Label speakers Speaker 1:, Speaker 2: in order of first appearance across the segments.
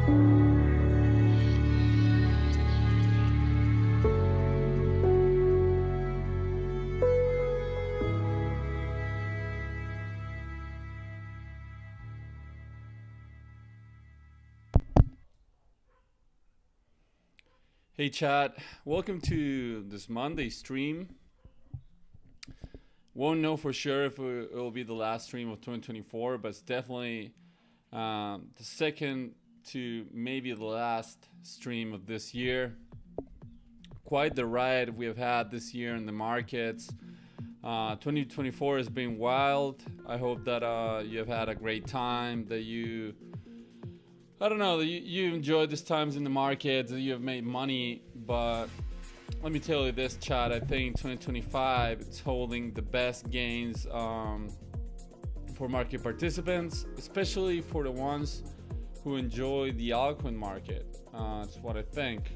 Speaker 1: Hey chat, welcome to this Monday stream. Won't know for sure if it will be the last stream of 2024, but it's definitely the second to maybe the last stream of this year. Quite the ride we have had this year in the markets. 2024 has been wild. I hope that you have had a great time, that you you enjoyed these times in the market, that you have made money. But let me tell you this, chat, I think 2025 it's holding the best gains for market participants, especially for the ones who enjoy the altcoin market. That's what I think.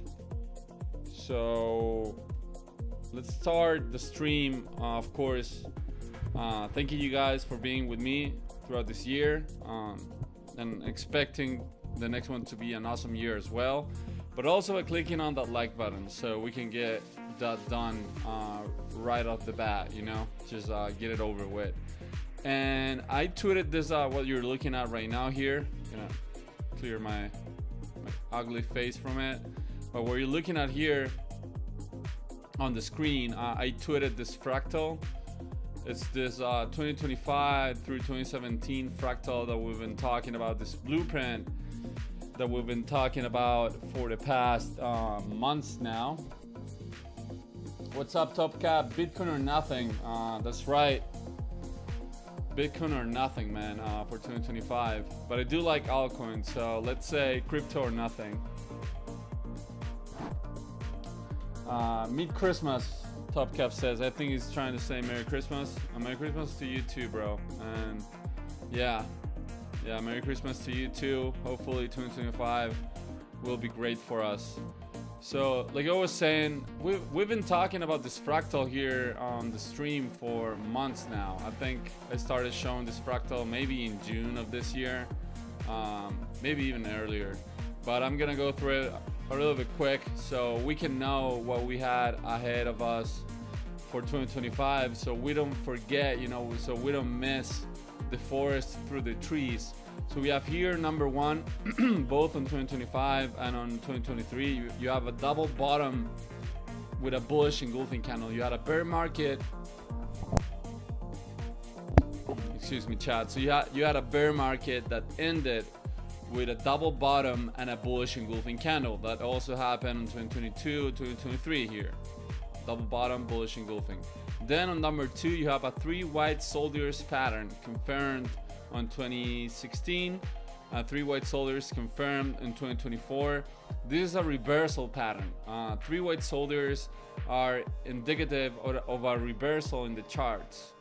Speaker 1: So let's start the stream. Of course, thanking you guys for being with me throughout this year, and expecting the next one to be an awesome year as well, but also by clicking on that like button so we can get that done right off the bat, just get it over with. And I tweeted this what you're looking at right now here. Gonna clear my ugly face from it, but what you're looking at here on the screen, I tweeted this fractal. It's this 2025 through 2017 fractal that we've been talking about, this blueprint that we've been talking about for the past months now. What's up, Top Cap? Bitcoin or nothing. That's right. Bitcoin or nothing, man, for 2025. But I do like altcoins, so let's say crypto or nothing. Mid-Christmas, Top Cap says. I think he's trying to say Merry Christmas. Merry Christmas to you too, bro. And yeah, Merry Christmas to you too. Hopefully 2025 will be great for us. So like I was saying, we've been talking about this fractal here on the stream for months now. I think I started showing this fractal maybe in June of this year, maybe even earlier. But I'm gonna go through it a little bit quick so we can know what we had ahead of us for 2025, so we don't forget, so we don't miss the forest through the trees. So we have here number one, both on 2025 and on 2023, you have a double bottom with a bullish engulfing candle. You had a bear market, excuse me chat, so you had a bear market that ended with a double bottom and a bullish engulfing candle. That also happened in 2022, 2023 here. Double bottom, bullish engulfing. Then on number two, you have a three white soldiers pattern confirmed on 2016. Three white soldiers confirmed in 2024. This is a reversal pattern. Three white soldiers are indicative of a reversal in the charts,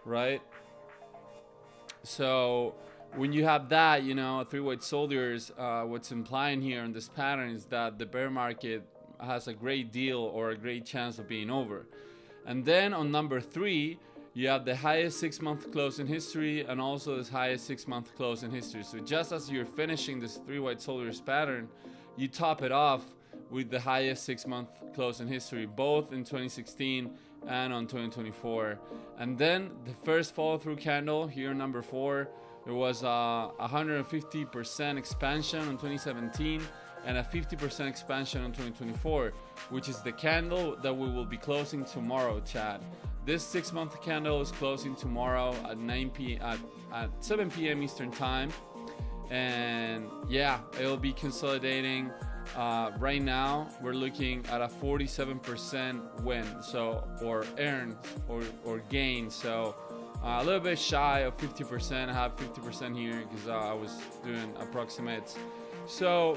Speaker 1: right? So when you have that, three white soldiers, what's implying here in this pattern is that the bear market has a great deal or a great chance of being over. And then on number three, you have the highest 6-month close in history and also this highest 6-month close in history. So just as you're finishing this three white soldiers pattern, you top it off with the highest 6-month close in history, both in 2016 and on 2024. And then the first follow through candle here, number four, there was a 150% expansion on 2017 and a 50% expansion on 2024, which is the candle that we will be closing tomorrow, chat. This 6-month candle is closing tomorrow at at 7 p.m. Eastern time, and yeah, it'll be consolidating. Right now, we're looking at a 47% win, so or earn or gain. So a little bit shy of 50%. I have 50% here because I was doing approximates. So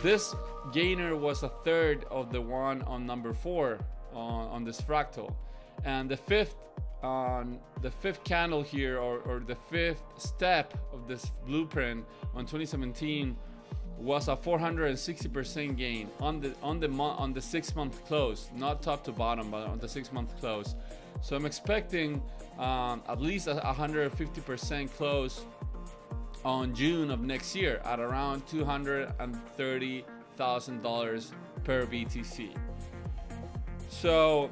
Speaker 1: this gainer was a third of the one on number four on this fractal, and the fifth candle here, or the fifth step of this blueprint on 2017 was a 460% gain on the 6-month close, not top to bottom, but on the 6-month close. So I'm expecting at least a 150% close on June of next year at around $230,000 per BTC. So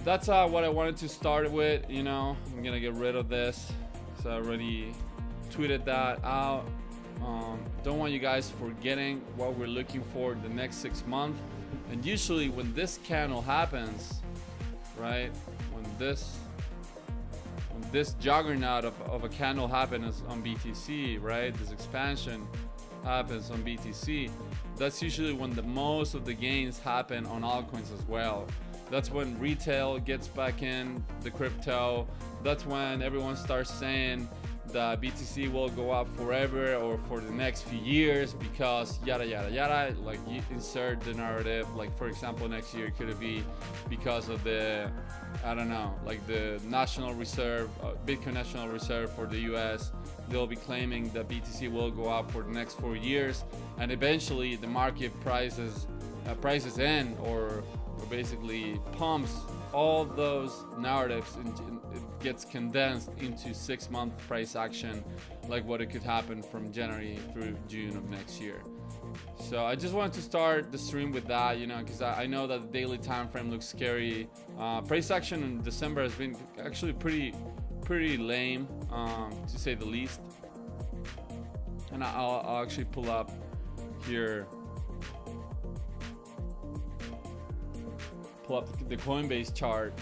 Speaker 1: that's what I wanted to start with. You know, I'm gonna get rid of this. So I already tweeted that out. Don't want you guys forgetting what we're looking for the next 6 months. And usually when this candle happens, right, when this juggernaut of a candle happens on BTC, right, this expansion happens on BTC, that's usually when the most of the gains happen on altcoins as well. That's when retail gets back in the crypto. That's when everyone starts saying that BTC will go up forever or for the next few years because yada yada yada. Like, you insert the narrative. Like, for example, next year could it be because of the, I don't know, like the National Reserve, Bitcoin National Reserve for the US. They'll be claiming that BTC will go up for the next 4 years, and eventually the market prices in or basically pumps all those narratives and it gets condensed into 6 month price action, like what it could happen from January through June of next year. So I just wanted to start the stream with that, you know, because I know that the daily time frame looks scary. Price action in December has been actually pretty lame, to say the least. And I'll actually pull up here. Pull up the Coinbase chart.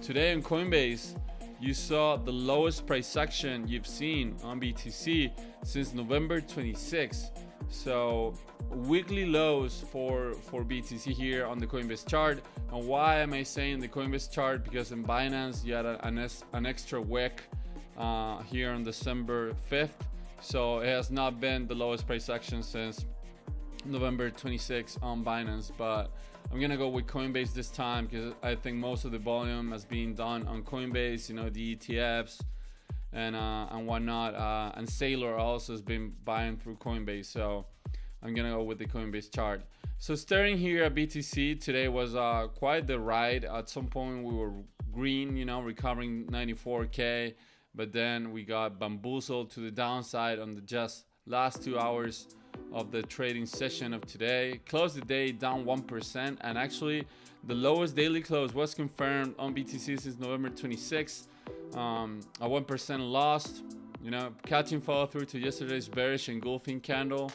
Speaker 1: Today on Coinbase, you saw the lowest price action you've seen on BTC since November 26. So weekly lows for BTC here on the Coinbase chart. And why am I saying the Coinbase chart? Because in Binance you had an extra wick here on December 5th. So it has not been the lowest price action since November 26 on Binance, but I'm gonna go with Coinbase this time because I think most of the volume has been done on Coinbase, you know, the ETFs and whatnot, and Sailor also has been buying through Coinbase, so I'm gonna go with the Coinbase chart. So staring here at BTC, today was quite the ride. At some point we were green, you know, recovering 94k, but then we got bamboozled to the downside on the just last 2 hours of the trading session of today. Closed the day down 1%, and actually the lowest daily close was confirmed on BTC since November 26th. A 1% loss, you know, catching follow through to yesterday's bearish engulfing candle.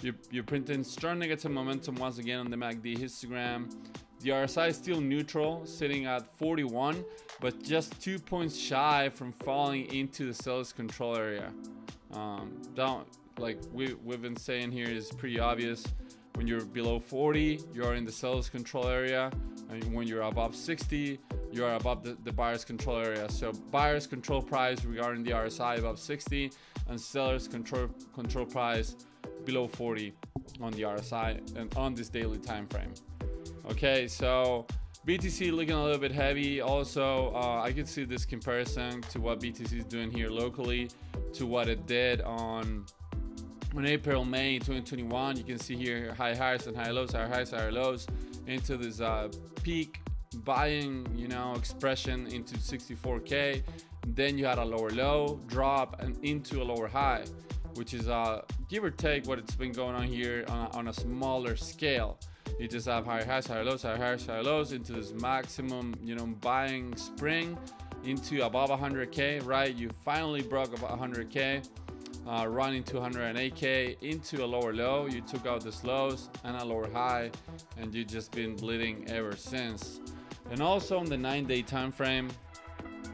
Speaker 1: You're printing strong negative momentum once again on the MACD histogram. The RSI is still neutral, sitting at 41, but just 2 points shy from falling into the seller's control area. Like we've been saying here, is pretty obvious. When you're below 40, you're in the seller's control area, and when you're above 60, you are above the buyer's control area. So buyer's control price regarding the RSI above 60, and seller's control price below 40 on the RSI and on this daily time frame. Okay, so BTC looking a little bit heavy. Also, I could see this comparison to what BTC is doing here locally to what it did on April, May 2021. You can see here high highs and high lows, higher highs, higher lows, into this peak buying, you know, expression into 64k. Then you had a lower low, drop, and into a lower high, which is give or take what it's been going on here on a smaller scale. You just have higher highs, higher lows, higher highs, higher lows into this maximum, you know, buying spring into above 100k, right? You finally broke above 100k. Running to 108k into a lower low. You took out the lows and a lower high, and you've just been bleeding ever since. And also on the 9-day time frame,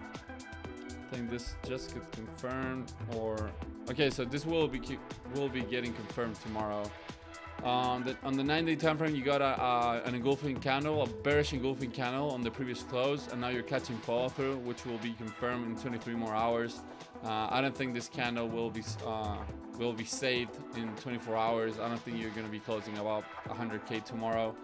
Speaker 1: I think this just got confirmed, or okay, so this will be getting confirmed tomorrow. On the 9-day time frame, you got an engulfing candle, a bearish engulfing candle on the previous close, and now you're catching follow through, which will be confirmed in 23 more hours. I don't think this candle will be saved in 24 hours. I don't think you're going to be closing about 100k tomorrow.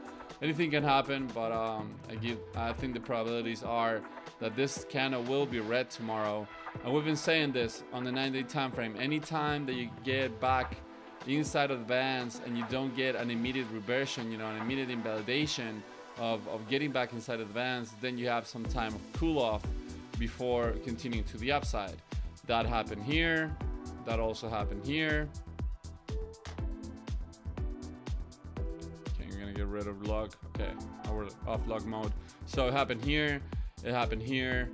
Speaker 1: Anything can happen, but I think the probabilities are that this candle will be red tomorrow. And we've been saying this on the 9-day time frame. Anytime that you get back inside of the bands and you don't get an immediate reversion, you know, an immediate invalidation of getting back inside of the bands, then you have some time of cool off before continuing to the upside. That happened here. That also happened here. Okay, I'm gonna get rid of log. Okay, now we're off log mode. So it happened here. It happened here.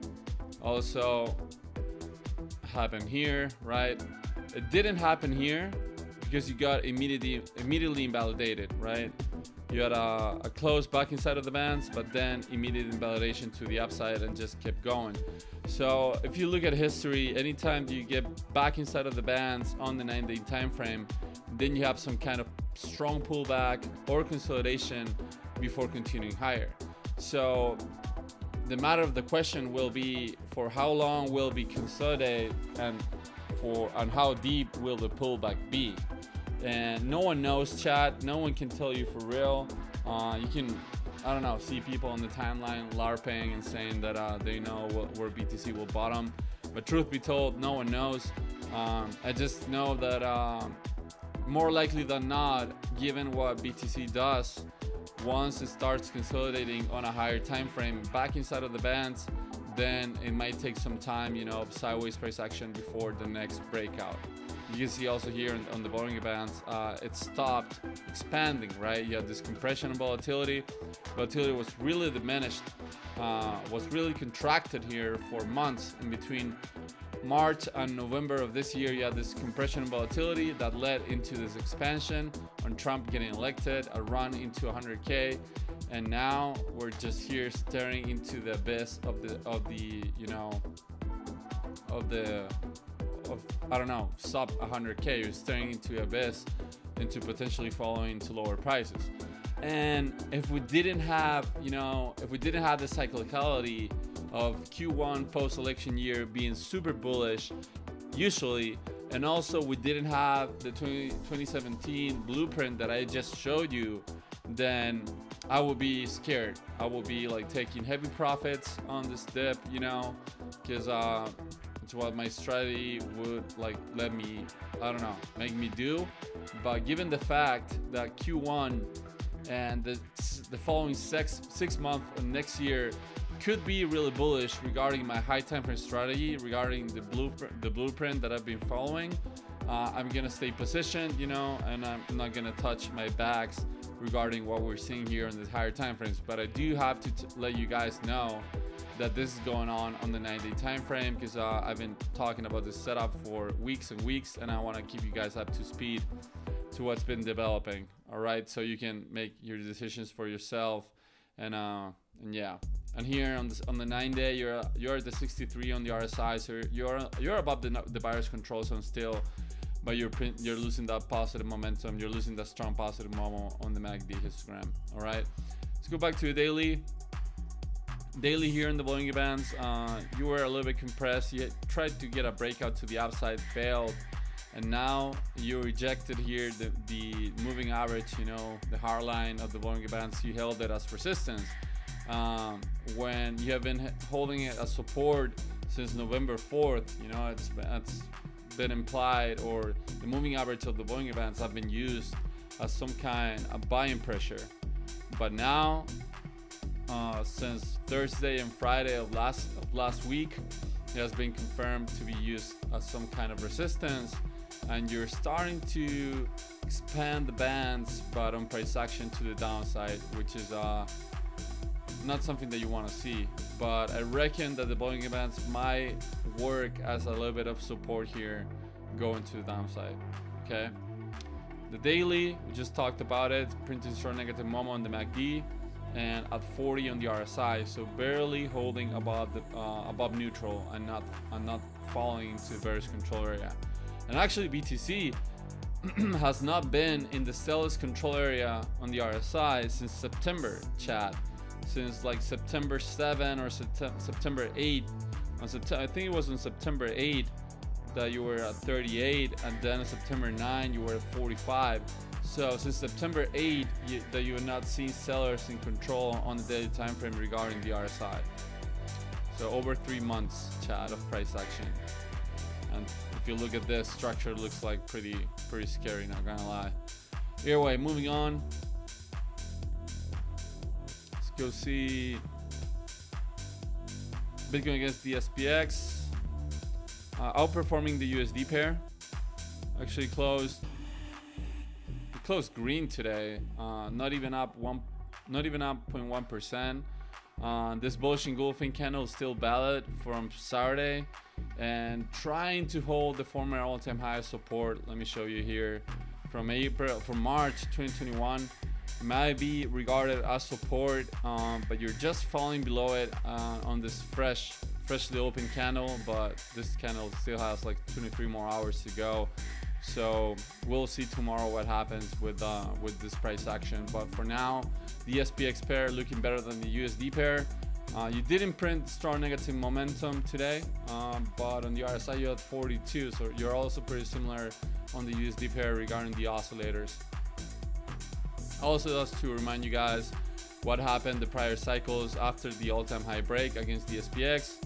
Speaker 1: Also happened here, right? It didn't happen here because you got immediately invalidated, right? You had a close back inside of the bands, but then immediate invalidation to the upside and just kept going. So if you look at history, anytime you get back inside of the bands on the 9-day time frame, then you have some kind of strong pullback or consolidation before continuing higher. So the matter of the question will be for how long will we consolidate and how deep will the pullback be. And no one knows, chat. No one can tell you for real. You can, I don't know, see people on the timeline larping and saying that they know where BTC will bottom. But truth be told, no one knows. I just know that more likely than not, given what BTC does, once it starts consolidating on a higher time frame back inside of the bands, then it might take some time, you know, sideways price action before the next breakout. You can see also here on the Bollinger Bands, it stopped expanding, right? You had this compression and volatility. Volatility was really diminished, was really contracted here for months. In between March and November of this year, you had this compression and volatility that led into this expansion on Trump getting elected, a run into 100K. And now we're just here staring into the abyss of I don't know, sub 100K. You're staring into abyss, into potentially falling to lower prices. And if we didn't have, the cyclicality of Q1 post-election year being super bullish, usually, and also we didn't have the 2017 blueprint that I just showed you, then I would be scared. I would be like taking heavy profits on this dip, because it's what my strategy would let me, make me do. But given the fact that Q1 and the following six months of next year could be really bullish regarding my high time frame strategy, regarding the blueprint that I've been following, I'm gonna stay positioned, and I'm not gonna touch my bags regarding what we're seeing here in the higher time frames. But I do have to let you guys know that this is going on the 9-day time frame, because I've been talking about this setup for weeks and weeks, and I want to keep you guys up to speed to what's been developing. All right, so you can make your decisions for yourself, and yeah. And here on the 9-day, you're at the 63 on the RSI, so you're above the buyer's control zone still, but you're losing that positive momentum. You're losing that strong positive momentum on the MACD histogram. All right, let's go back to the daily. Daily here in the Bollinger Bands, you were a little bit compressed. You tried to get a breakout to the upside, failed, and now you rejected here the moving average, the hard line of the Bollinger Bands. You held it as resistance when you have been holding it as support since November 4th. It's been implied, or the moving average of the Bollinger Bands have been used as some kind of buying pressure. But now, since Thursday and Friday of last week, it has been confirmed to be used as some kind of resistance, and you're starting to expand the bands, but on price action to the downside, which is not something that you want to see. But I reckon that the Bollinger Bands might work as a little bit of support here going to the downside. Okay, the daily, we just talked about it, printing short negative moment on the MACD, and at 40 on the RSI, so barely holding above neutral and not falling into the bearish control area. And actually BTC has not been in the seller's control area on the RSI since September, chat. Since like September 7 or September 8. I think it was on September 8 that you were at 38, and then on September 9 you were at 45. So since September 8 that you have not seen sellers in control on the daily time frame regarding the RSI. So over 3 months, chat, of price action. And if you look at this structure, it looks like pretty scary, not gonna lie. Anyway, moving on. Let's go see Bitcoin against the SPX. outperforming the USD pair. Actually closed green today. Not even up 0.1%. This bullish engulfing candle is still valid from Saturday and trying to hold the former all-time high support. Let me show you here from March 2021. It might be regarded as support, but you're just falling below it on this freshly open candle. But this candle still has like 23 more hours to go, so we'll see tomorrow what happens with this price action. But for now, the SPX pair looking better than the USD pair. You didn't print strong negative momentum today, but on the RSI you had 42, so you're also pretty similar on the USD pair regarding the oscillators. Also, just to remind you guys what happened the prior cycles after the all-time high break against the SPX.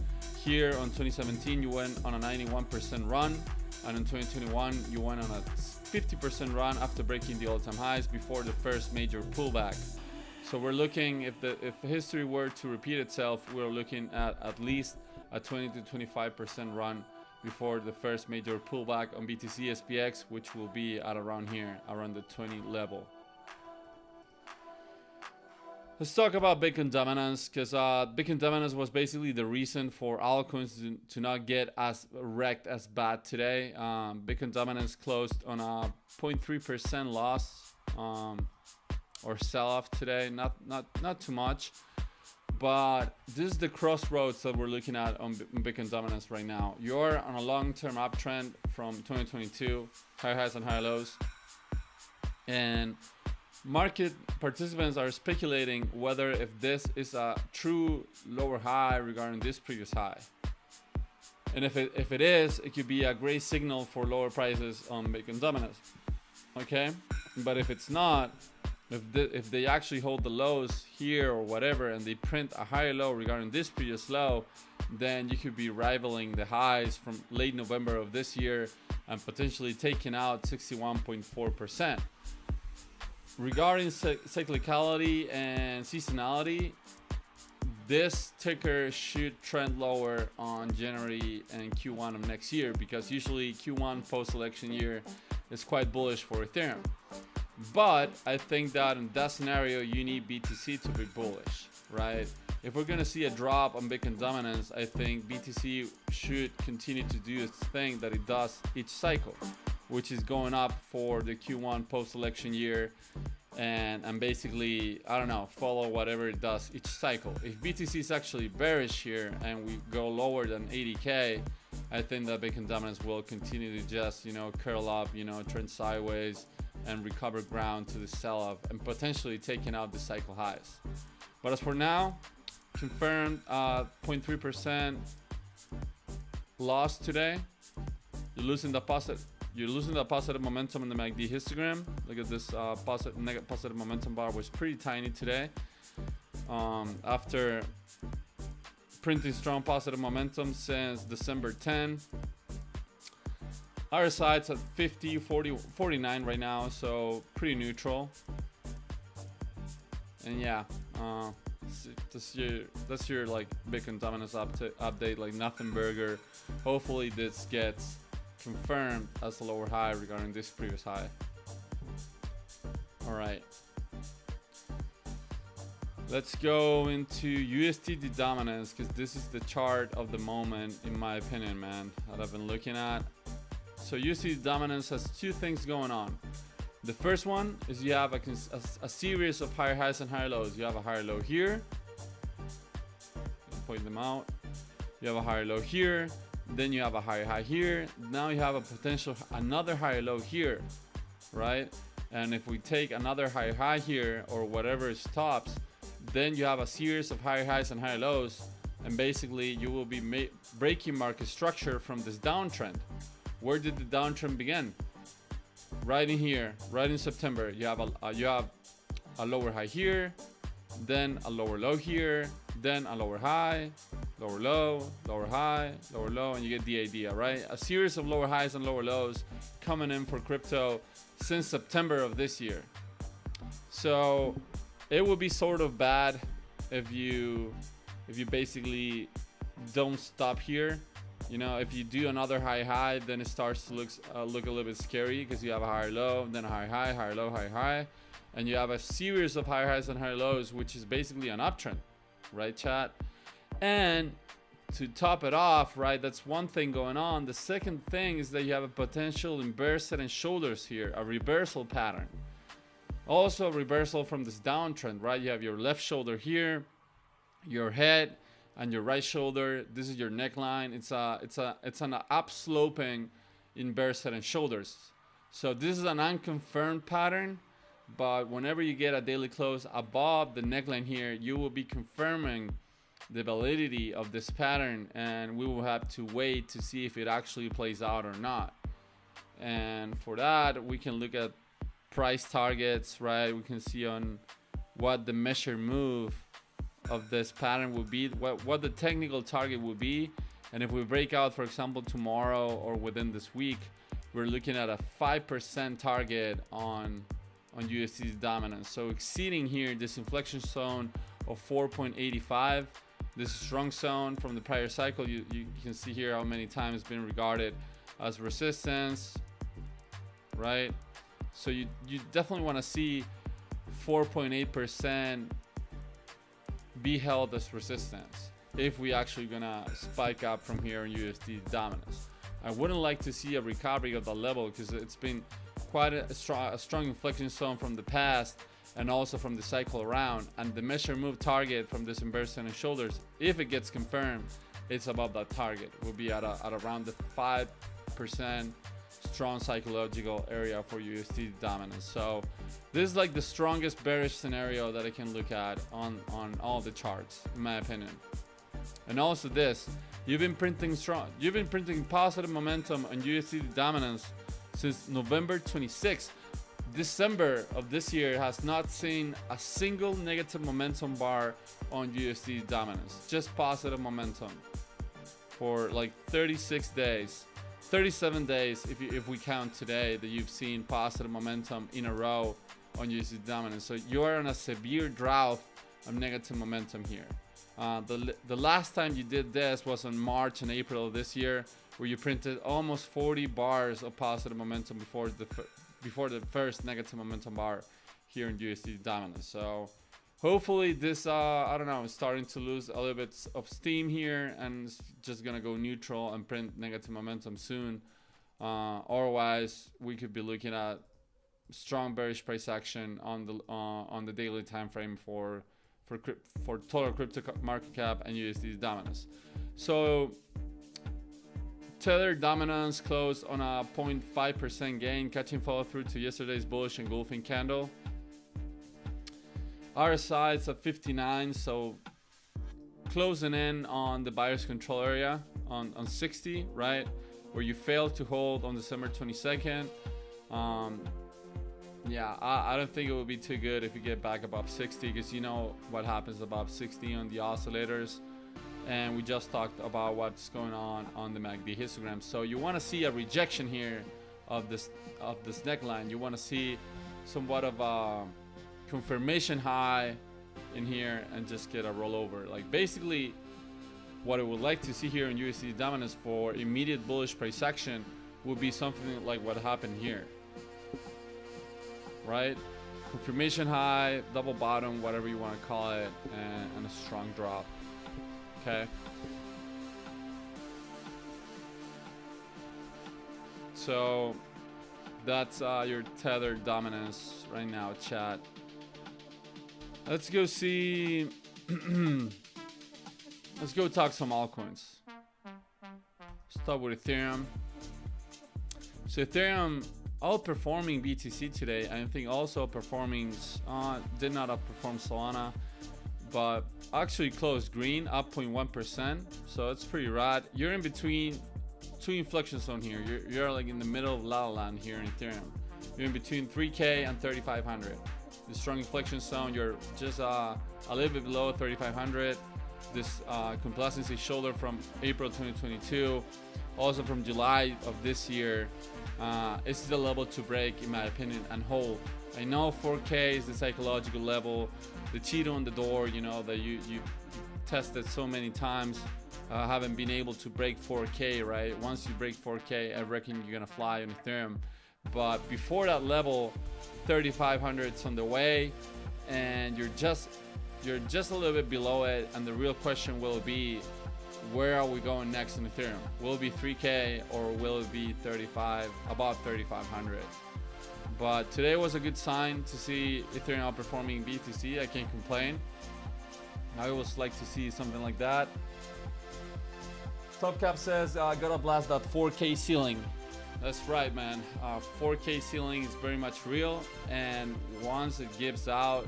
Speaker 1: Here on 2017 you went on a 91% run, and in 2021 you went on a 50% run after breaking the all-time highs before the first major pullback. So we're looking, if history were to repeat itself, we're looking at least a 20 to 25% run before the first major pullback on BTC SPX, which will be at around here, around the 20 level. Let's talk about Bitcoin dominance, because Bitcoin dominance was basically the reason for altcoins to not get as wrecked as bad today. Bitcoin dominance closed on a 0.3% loss or sell-off today. Not too much, but this is the crossroads that we're looking at on Bitcoin dominance right now. You're on a long-term uptrend from 2022, high highs and high lows, and market participants are speculating whether if this is a true lower high regarding this previous high. And if it is, it could be a great signal for lower prices on Bitcoin dominance. Okay, but if it's not, if they actually hold the lows here or whatever, and they print a higher low regarding this previous low, then you could be rivaling the highs from late November of this year and potentially taking out 61.4%. Regarding cyclicality and seasonality, this ticker should trend lower on January and Q1 of next year, because usually Q1 post-election year is quite bullish for Ethereum. But I think that in that scenario, you need BTC to be bullish, right? If we're going to see a drop on Bitcoin dominance, I think BTC should continue to do its thing that it does each cycle, which is going up for the Q1 post-election year and basically, I don't know, follow whatever it does each cycle. If BTC is actually bearish here and we go lower than 80K, I think that Bitcoin dominance will continue to just, curl up, trend sideways and recover ground to the sell-off and potentially taking out the cycle highs. But as for now, confirmed 0.3% loss today. You're losing the positive momentum in the MACD histogram. Look at this positive momentum bar was pretty tiny today. After printing strong positive momentum since December 10. Our side's at 50, 40, 49 right now, so pretty neutral. And yeah, that's your like Bitcoin dominance update, like nothing burger. Hopefully this gets confirmed as a lower high regarding this previous high. All right, let's go into USDT dominance, because this is the chart of the moment, in my opinion, man, that I've been looking at. So USDT dominance has two things going on. The first one is you have a series of higher highs and higher lows. You have a higher low here. Point them out. You have a higher low here. Then you have a higher high here. Now you have a potential another higher low here, right? And if we take another higher high here or whatever stops, then you have a series of higher highs and higher lows, and basically you will be breaking market structure from this downtrend. Where did the downtrend begin? Right in here, right in September. You have a lower high here, then a lower low here, then a lower high, lower low, lower high, lower low, and you get the idea, right? A series of lower highs and lower lows coming in for crypto since September of this year. So it would be sort of bad if you basically don't stop here, You know, if you do another high, then it starts to look a little bit scary, because you have a higher low, then a high, higher low, high, and you have a series of higher highs and higher lows, which is basically an uptrend, right, chat? And to top it off, right, that's one thing going on. The second thing is that you have a potential inverse head and shoulders here, a reversal pattern. Also a reversal from this downtrend, right? You have your left shoulder here, your head, and your right shoulder. This is your neckline. It's an upsloping inverse head and shoulders. So this is an unconfirmed pattern, but whenever you get a daily close above the neckline here, you will be confirming the validity of this pattern, and we will have to wait to see if it actually plays out or not. And for that, we can look at price targets, right? We can see on what the measure move of this pattern will be, what the technical target will be. And if we break out, for example, tomorrow or within this week, we're looking at a 5% target on USD's dominance. So exceeding here this inflection zone of 4.85, this strong zone from the prior cycle, you can see here how many times it's been regarded as resistance, right? So you definitely want to see 4.8% be held as resistance if we actually gonna spike up from here in USD dominance. I wouldn't like to see a recovery of the level, because it's been quite a strong inflection zone from the past and also from the cycle around, and the measure move target from this inverse head and shoulders, if it gets confirmed, it's above that target. We'll be at around the 5% strong psychological area for USD dominance. So this is like the strongest bearish scenario that I can look at on all the charts, in my opinion. And also this, you've been printing positive momentum on USD dominance since November 26th. December of this year has not seen a single negative momentum bar on USD dominance, just positive momentum for like 36 days, 37 days if we count today, that you've seen positive momentum in a row on USD dominance. So you are on a severe drought of negative momentum here. The last time you did this was on March and April of this year, where you printed almost 40 bars of positive momentum before the first negative momentum bar here in USD dominance. So hopefully this I don't know, is starting to lose a little bit of steam here, and it's just gonna go neutral and print negative momentum soon. Otherwise, we could be looking at strong bearish price action on the daily time frame for total crypto market cap and USD dominance. So Tether dominance closed on a 0.5% gain, catching follow through to yesterday's bullish engulfing candle. RSI is at 59, so closing in on the buyer's control area on 60, right, where you failed to hold on December 22nd. Yeah, I don't think it would be too good if you get back above 60, because you know what happens above 60 on the oscillators. And we just talked about what's going on the MACD histogram. So you want to see a rejection here of this neckline. You want to see somewhat of a confirmation high in here and just get a rollover. Like basically what I would like to see here in USD dominance for immediate bullish price action would be something like what happened here, right? Confirmation high, double bottom, whatever you want to call it, and a strong drop. Okay, so that's your Tether dominance right now, chat. Let's go see let's go talk some altcoins. Start with Ethereum. So Ethereum outperforming BTC today. I think also outperforming did not outperform Solana, but actually closed green, up 0.1%. So it's pretty rad. You're in between two inflection zones here. You're like in the middle of La La Land here in Ethereum. You're in between 3K and 3,500. The strong inflection zone, you're just a little bit below 3,500. This complacency shoulder from April 2022, also from July of this year. This is the level to break, in my opinion, and hold. I know 4K is the psychological level, the cheetah on the door, you know, that you tested so many times, haven't been able to break 4K, right? Once you break 4K, I reckon you're gonna fly on Ethereum. But before that level, 3,500 is on the way, and you're just a little bit below it. And the real question will be, where are we going next in Ethereum? Will it be 3K or will it be about 3,500? But today was a good sign to see Ethereum outperforming BTC. I can't complain. I always like to see something like that. Topcap says, gotta blast that 4K ceiling. That's right, man. 4K ceiling is very much real, and once it gives out,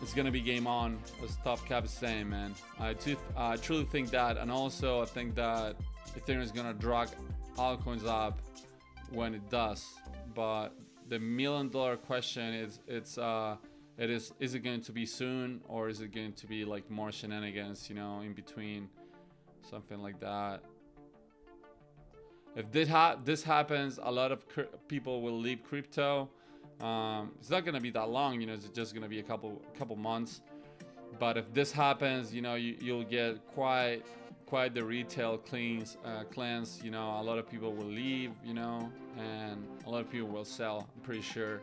Speaker 1: it's gonna be game on, as Topcap is saying, man. I truly think that, and also I think that Ethereum is gonna drag altcoins up when it does. But the $1 million question is, is it going to be soon, or is it going to be like more shenanigans, you know, in between, something like that. If this happens, a lot of people will leave crypto. It's not gonna be that long, you know. It's just gonna be a couple months. But if this happens, you know, you'll get quite the retail cleanse. You know, a lot of people will leave, you know, and a lot of people will sell. I'm pretty sure.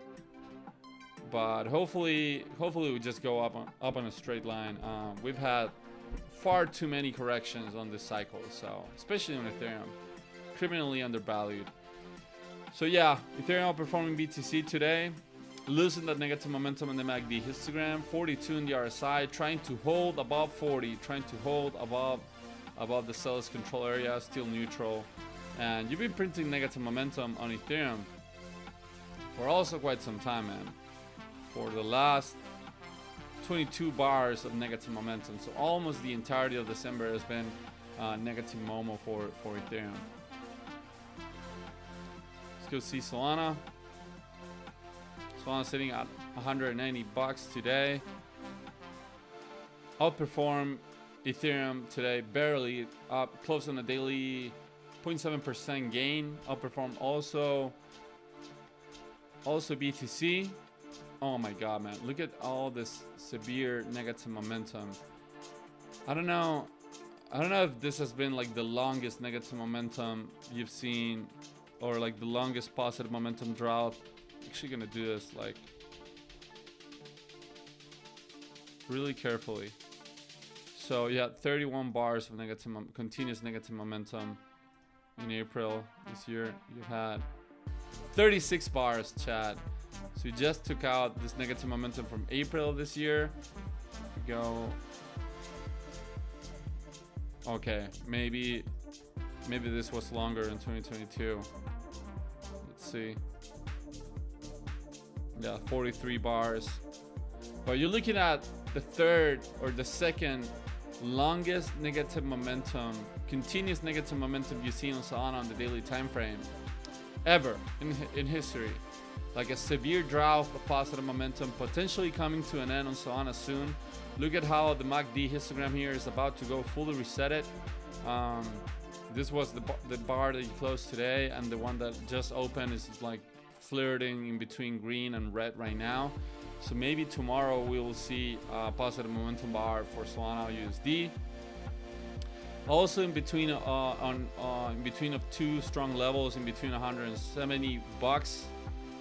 Speaker 1: But hopefully we just go up on a straight line. We've had far too many corrections on this cycle, so especially on Ethereum, criminally undervalued. So yeah, Ethereum outperforming BTC today, losing that negative momentum in the MACD histogram, 42 in the RSI, trying to hold above 40, trying to hold above the seller's control area, still neutral. And you've been printing negative momentum on Ethereum for also quite some time, man. For the last 22 bars of negative momentum, so almost the entirety of December has been negative momo for Ethereum. Let's go see Solana. Solana sitting at $190 today. Outperform Ethereum today, barely up, close on a daily 0.7% gain. Outperform also BTC. Oh my god, man, look at all this severe negative momentum. I don't know if this has been like the longest negative momentum you've seen, or like the longest positive momentum drought. Actually gonna do this like really carefully. So yeah, 31 bars of continuous negative momentum in April this year. You had 36 bars, chat. So you just took out this negative momentum from April of this year. Go. Okay, maybe this was longer in 2022. Let's see. Yeah, 43 bars. But you're looking at the third or the second longest negative momentum, continuous negative momentum you see on Solana on the daily time frame ever in history. Like a severe drought of positive momentum potentially coming to an end on Solana soon. Look at how the MACD histogram here is about to go fully resetted. This was the bar that you closed today, and the one that just opened is like flirting in between green and red right now. So maybe tomorrow we will see a positive momentum bar for Solana USD. Also in between in between of two strong levels, in between $170,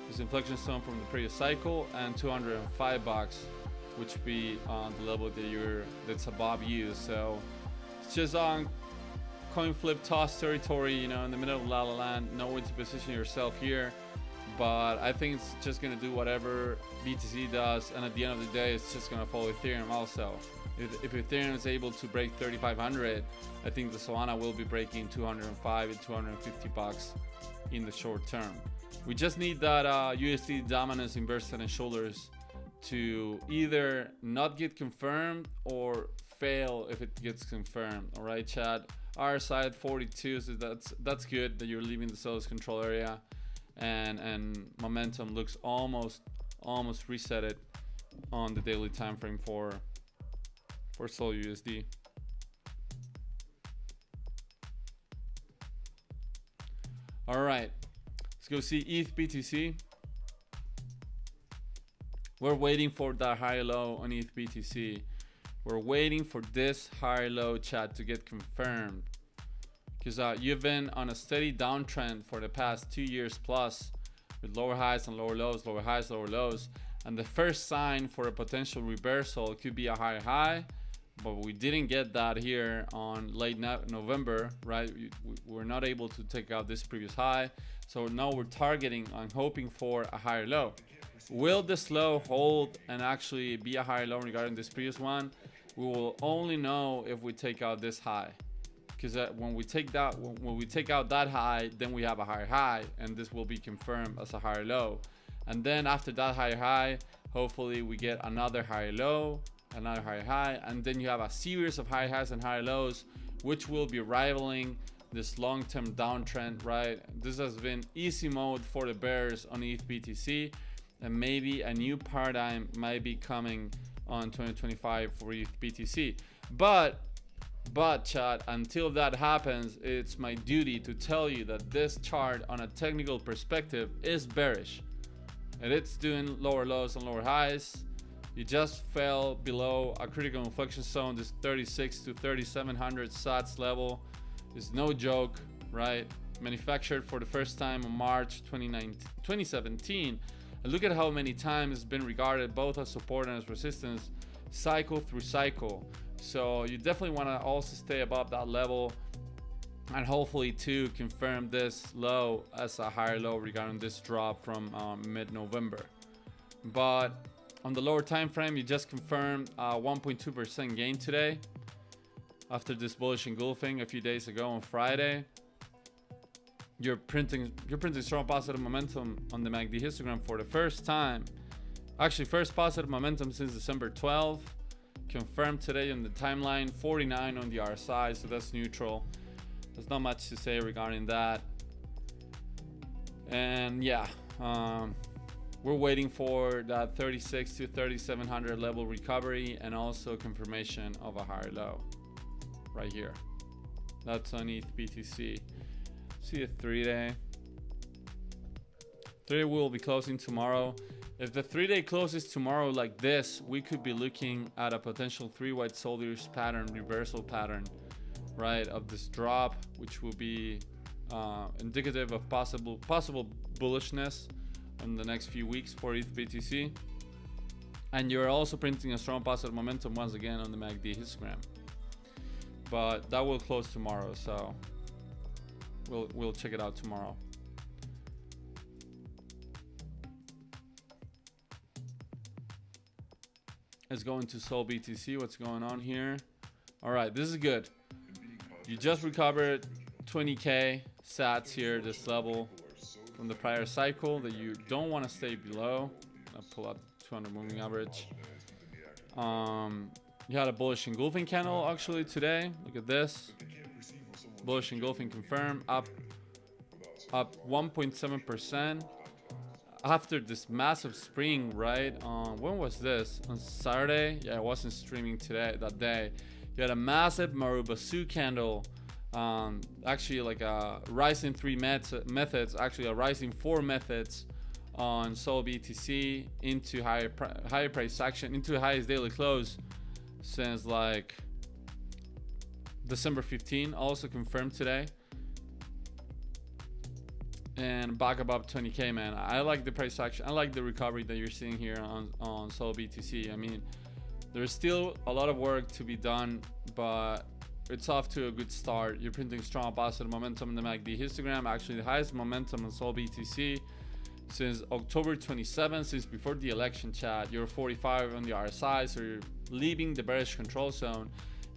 Speaker 1: this inflection zone from the previous cycle, and $205, which would be the level that's above you. So it's just on coin flip toss territory, you know, in the middle of La La Land. Know where to position yourself here, but I think it's just gonna do whatever BTC does, and at the end of the day, it's just gonna follow Ethereum also. If Ethereum is able to break 3,500, I think the Solana will be breaking 205 and $250 in the short term. We just need that USD dominance in Head and Shoulders to either not get confirmed or fail if it gets confirmed. All right, Chad. Our side 42, so that's good that you're leaving the seller's control area, and momentum looks almost resetted on the daily time frame for Sol USD. All right, let's go see ETH BTC. We're waiting for that high low on ETH BTC. We're waiting for this higher low, chat, to get confirmed, because you've been on a steady downtrend for the past 2 years plus, with lower highs and lower lows, lower highs, lower lows. And the first sign for a potential reversal could be a higher high, but we didn't get that here on late November, right? We're not able to take out this previous high. So now we're targeting and hoping for a higher low. Will this low hold and actually be a higher low regarding this previous one? We will only know if we take out this high, because when we take out that high, then we have a higher high, and this will be confirmed as a higher low. And then after that higher high, hopefully we get another higher low, another higher high, and then you have a series of higher highs and higher lows, which will be rivaling this long-term downtrend, right? This has been easy mode for the bears on ETH BTC, and maybe a new paradigm might be coming on 2025 for ETH BTC. But chat, until that happens, it's my duty to tell you that this chart on a technical perspective is bearish, and it's doing lower lows and lower highs. You just fell below a critical inflection zone. This 36 to 3700 sats level is no joke, right? Manufactured for the first time in March 2017. And look at how many times it's been regarded both as support and as resistance, cycle through cycle. So you definitely want to also stay above that level, and hopefully to confirm this low as a higher low regarding this drop from mid-November. But on the lower time frame, you just confirmed 1.2% gain today after this bullish engulfing a few days ago on Friday. You're printing strong positive momentum on the MACD histogram for the first time. Actually, first positive momentum since December 12. Confirmed today on the timeline, 49 on the RSI, so that's neutral. There's not much to say regarding that. And yeah, we're waiting for that 36 to 3700 level recovery, and also confirmation of a higher low right here. That's on ETH BTC. See a 3-day. 3-day will be closing tomorrow. If the 3-day closes tomorrow like this, we could be looking at a potential 3 white soldiers pattern, reversal pattern, right, of this drop, which will be indicative of possible bullishness in the next few weeks for ETH BTC. And you're also printing a strong positive momentum once again on the MACD histogram. But that will close tomorrow, so we'll check it out tomorrow. Let's go into Sol BTC. What's going on here? All right, this is good. You just recovered 20k sats here, this level from the prior cycle that you don't want to stay below. I'll pull up 200 moving average. You had a bullish engulfing candle actually today. Look at this. Bullish engulfing confirmed, up 1.7% after this massive spring, right? When was this? On Saturday? Yeah, I wasn't streaming that day. You had a massive Marubasu candle, actually like a rising 3 methods, actually a rising 4 methods on Sol BTC into higher price action, into the highest daily close since like December 15, also confirmed today, and back above 20k, man. I like the price action. I like the recovery that you're seeing here on Sol BTC. I mean, there's still a lot of work to be done, but it's off to a good start. You're printing strong positive momentum in the MACD histogram, actually the highest momentum on Sol BTC since October 27, since before the election, chat. You're 45 on the RSI, so you're leaving the bearish control zone.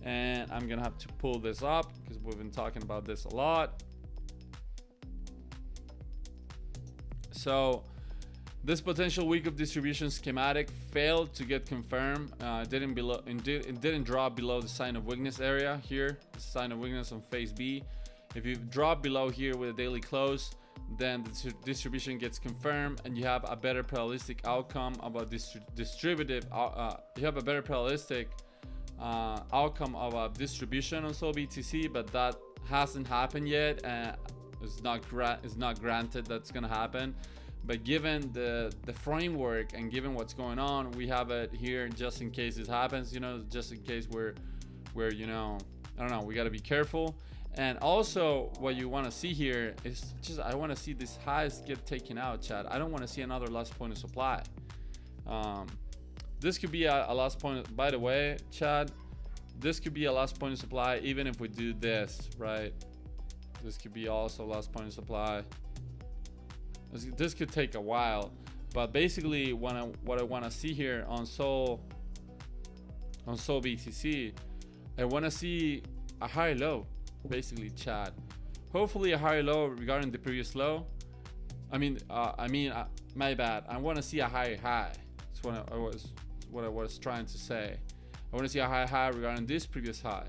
Speaker 1: And I'm gonna have to pull this up because we've been talking about this a lot. So this potential week of distribution schematic failed to get confirmed. It didn't drop below the sign of weakness area here, the sign of weakness on phase B. If you drop below here with a daily close, then the distribution gets confirmed, and you have a better probabilistic outcome about distributive. You have a better probabilistic outcome of a distribution on Sol BTC, but that hasn't happened yet, and it's not granted that's gonna happen. but given the framework and given what's going on, we have it here just in case this happens, you know, just in case we're you know, I don't know, we got to be careful. And also what you want to see here is just, I want to see these highs get taken out, Chad. I don't want to see another last point of supply. This could be a last point, by the way, Chad, this could be a last point of supply even if we do this, right? This could be also last point of supply. This could take a while, but basically what I want to see here on Sol BTC, I want to see a higher low, basically, Chad. Hopefully a higher low regarding the previous low. My bad. I want to see a higher high. That's what I was trying to say. I want to see a higher high regarding this previous high.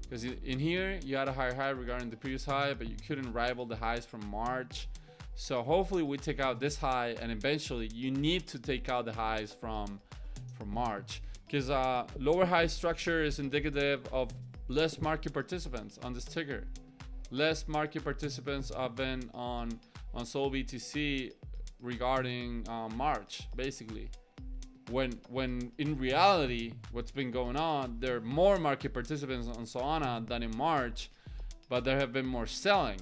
Speaker 1: Because in here, you had a higher high regarding the previous high, but you couldn't rival the highs from March. So hopefully we take out this high, and eventually you need to take out the highs from March. Because lower high structure is indicative of less market participants on this ticker. Less market participants have been on Sol BTC regarding March, basically. When in reality, what's been going on, there are more market participants on Solana than in March, but there have been more selling.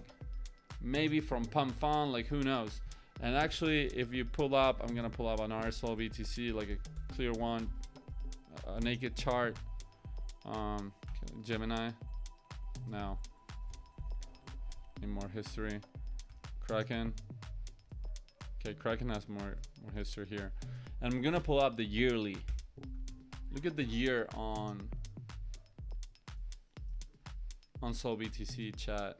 Speaker 1: Maybe from pump fund, like who knows. And actually, if you pull up, I'm gonna pull up on our Sol BTC, like a clear one, a naked chart. Gemini. Now, need more history. Kraken. Okay, Kraken has more history here. And I'm gonna pull up the yearly. Look at the year on Sol BTC, chat.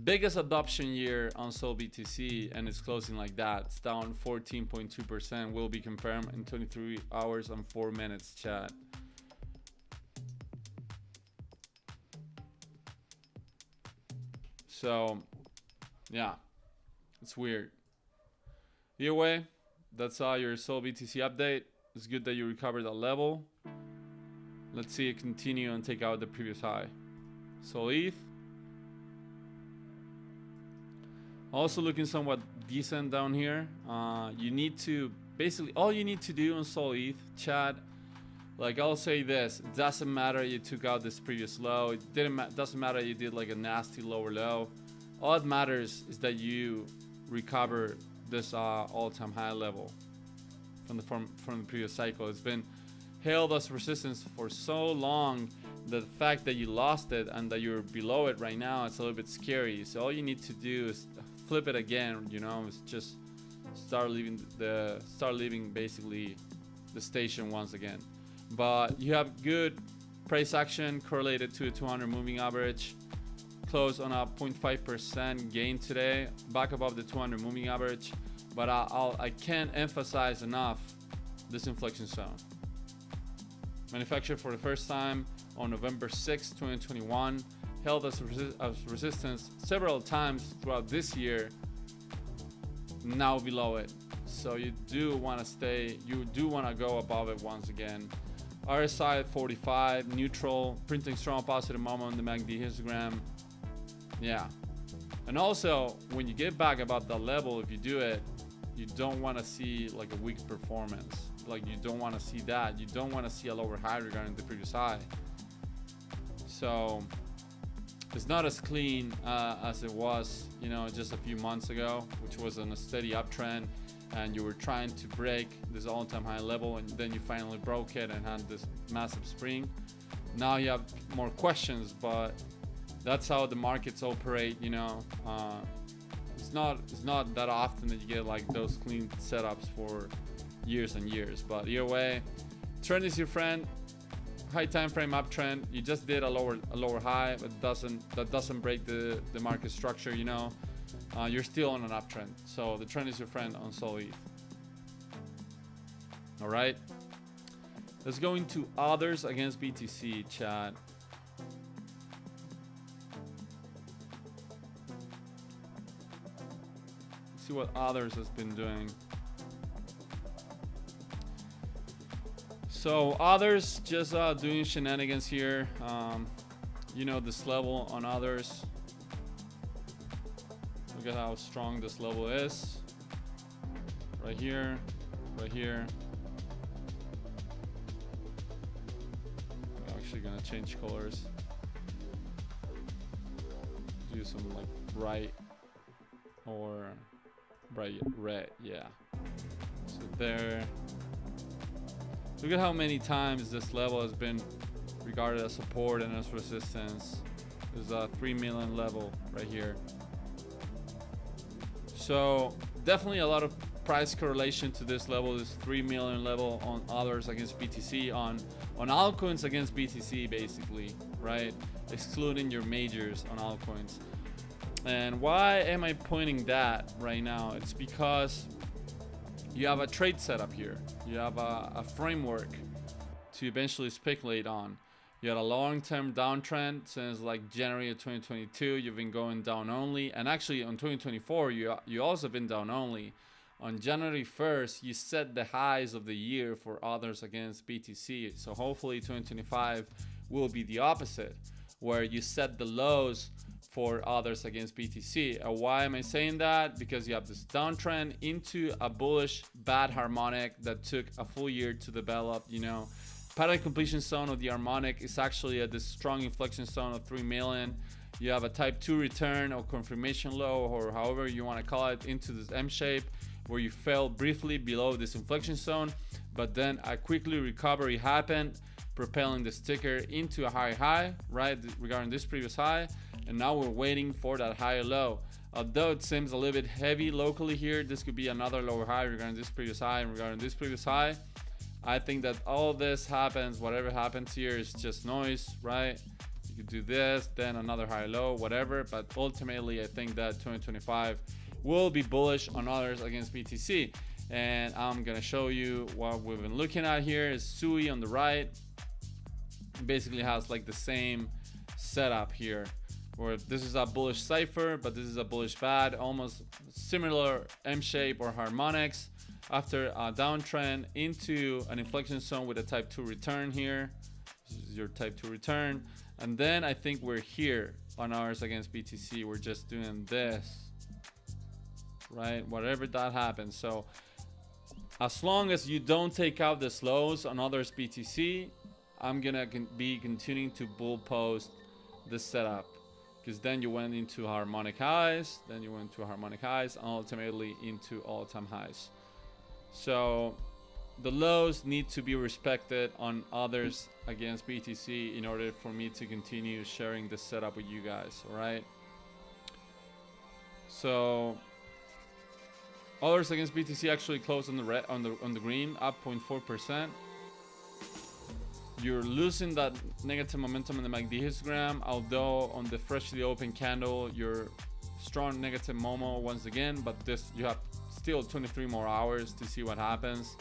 Speaker 1: Biggest adoption year on Sol BTC, and it's closing like that. It's down 14.2%. Will be confirmed in 23 hours and 4 minutes, chat. So, yeah, it's weird. Either way, that's your Sol BTC update. It's good that you recovered that level. Let's see it continue and take out the previous high. Sol ETH. Also looking somewhat decent down here. You need to, basically all you need to do on Sol ETH, Chad, like I'll say this, it doesn't matter you took out this previous low, it doesn't matter you did like a nasty lower low. All that matters is that you recover this all-time high level from the previous cycle. It's been held as resistance for so long that the fact that you lost it and that you're below it right now, it's a little bit scary. So all you need to do is flip it again, you know, it's just start leaving basically the station once again. But you have good price action correlated to a 200 moving average. Close on a 0.5% gain today, back above the 200 moving average. But I can't emphasize enough this inflection zone. Manufactured for the first time on November 6, 2021, held as resistance several times throughout this year, now below it. So you do want to go above it once again. RSI at 45, neutral, printing strong positive moment on the MACD histogram. Yeah. And also, when you get back about that level, if you do it, you don't want to see like a weak performance. Like you don't want to see that. You don't want to see a lower high regarding the previous high. So it's not as clean as it was, you know, just a few months ago, which was on a steady uptrend, and you were trying to break this all-time high level, and then you finally broke it and had this massive spring. Now you have more questions, but that's how the markets operate, you know. It's not that often that you get like those clean setups for years and years. But either way, trend is your friend. High time frame uptrend. You just did a lower high, but that doesn't break the market structure, you know. You're still on an uptrend. So the trend is your friend on Sol ETH. All right. Let's go into others against BTC, chat. See what others has been doing. So others just doing shenanigans here. You know, this level on others. Look at how strong this level is. right here, right here. I'm actually gonna change colors. Do some like bright or bright red, yeah. So there. Look at how many times this level has been regarded as support and as resistance. There's a 3 million level right here. So definitely a lot of price correlation to this level. This 3 million level on others against BTC, on altcoins against BTC, basically, right? Excluding your majors on altcoins. And why am I pointing that right now? It's because you have a trade setup here. You have a framework to eventually speculate on. You had a long-term downtrend since like January of 2022. You've been going down only, and actually on 2024 you also been down only. On January 1st, you set the highs of the year for others against BTC. So hopefully 2025 will be the opposite, where you set the lows for others against BTC. Why am I saying that? Because you have this downtrend into a bullish bad harmonic that took a full year to develop. You know, pattern completion zone of the harmonic is actually at this strong inflection zone of 3 million. You have a type 2 return or confirmation low, or however you want to call it, into this M shape where you fell briefly below this inflection zone, but then a quickly recovery happened, propelling the sticker into a higher high, right, regarding this previous high. And now we're waiting for that higher low. Although it seems a little bit heavy locally here, this could be another lower high regarding this previous high and regarding this previous high. I think that all this happens, whatever happens here is just noise, right? You could do this, then another higher low, whatever. But ultimately, I think that 2025 will be bullish on others against BTC. And I'm gonna show you what we've been looking at here. Is SUI on the right. It basically has like the same setup here, where this is a bullish cipher, but this is a bullish bad, almost similar M shape or harmonics after a downtrend into an inflection zone with a type 2 return here. This is your type 2 return. And then I think we're here on ours against BTC. We're just doing this, right? Whatever that happens. So as long as you don't take out the slows on others BTC, I'm gonna be continuing to bull post this setup, because then you went into harmonic highs, then you went to harmonic highs, and ultimately into all-time highs. So the lows need to be respected on others against BTC in order for me to continue sharing this setup with you guys. All right. So others against BTC actually closed on the red, on the green, up 0.4%. You're losing that negative momentum in the MACD histogram, although on the freshly open candle, you're strong negative Momo once again, but this, you have still 23 more hours to see what happens,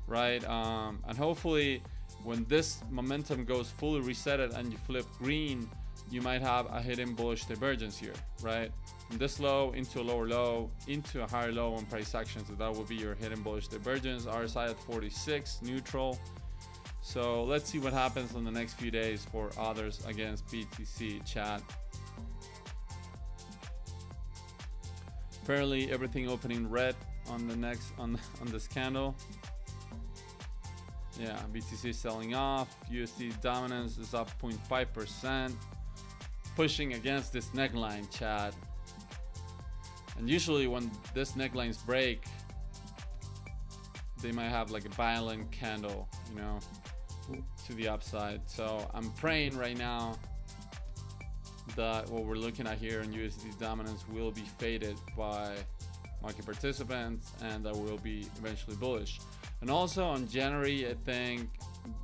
Speaker 1: right? And hopefully when this momentum goes fully resetted and you flip green, you might have a hidden bullish divergence here, right? From this low into a lower low, into a higher low on price action. So that will be your hidden bullish divergence. RSI at 46, neutral. So let's see what happens in the next few days for others against BTC, chat. Apparently everything opening red on the next on this candle. Yeah, BTC is selling off. USD dominance is up 0.5%, pushing against this neckline, chat. And usually when this necklines break, they might have like a violent candle, you know, to the upside. So I'm praying right now that what we're looking at here in USD dominance will be faded by market participants and that will be eventually bullish. And also on January, I think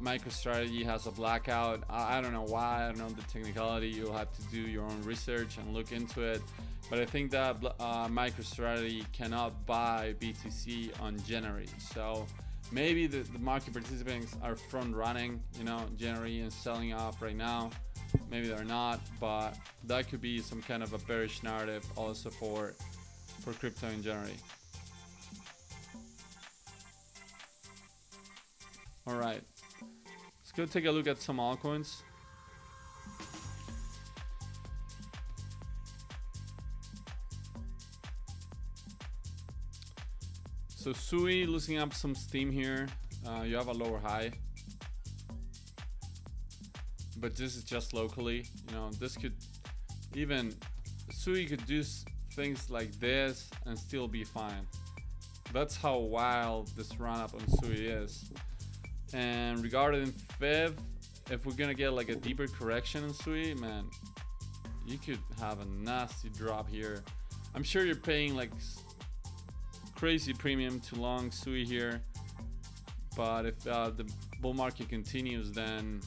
Speaker 1: MicroStrategy has a blackout. I don't know why, I don't know the technicality. You'll have to do your own research and look into it. But I think that MicroStrategy cannot buy BTC on January. So maybe the market participants are front running, you know, January and selling off right now. Maybe they're not, but that could be some kind of a bearish narrative also for crypto in January. All right, let's go take a look at some altcoins. So So Sui losing up some steam here. You have a lower high, but this is just locally. You know, this could even Sui could do things like this and still be fine. That's how wild this run up on Sui is. And regarding Fib, if we're gonna get like a deeper correction in Sui, man, you could have a nasty drop here. I'm sure you're paying like crazy premium to long Sui here, but if the bull market continues, then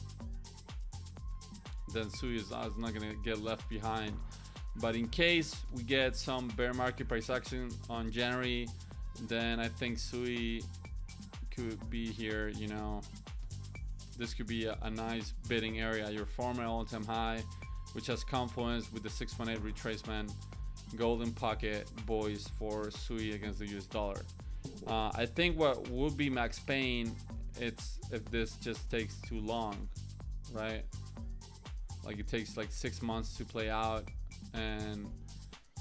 Speaker 1: Sui is not gonna get left behind. But in case we get some bear market price action on January, then I think Sui could be here. You know, this could be a nice bidding area. Your former all-time high, which has confluence with the 618 retracement, golden pocket boys for Sui against the US dollar. I think what would be max pain, it's if this just takes too long, right? Like it takes like 6 months to play out, and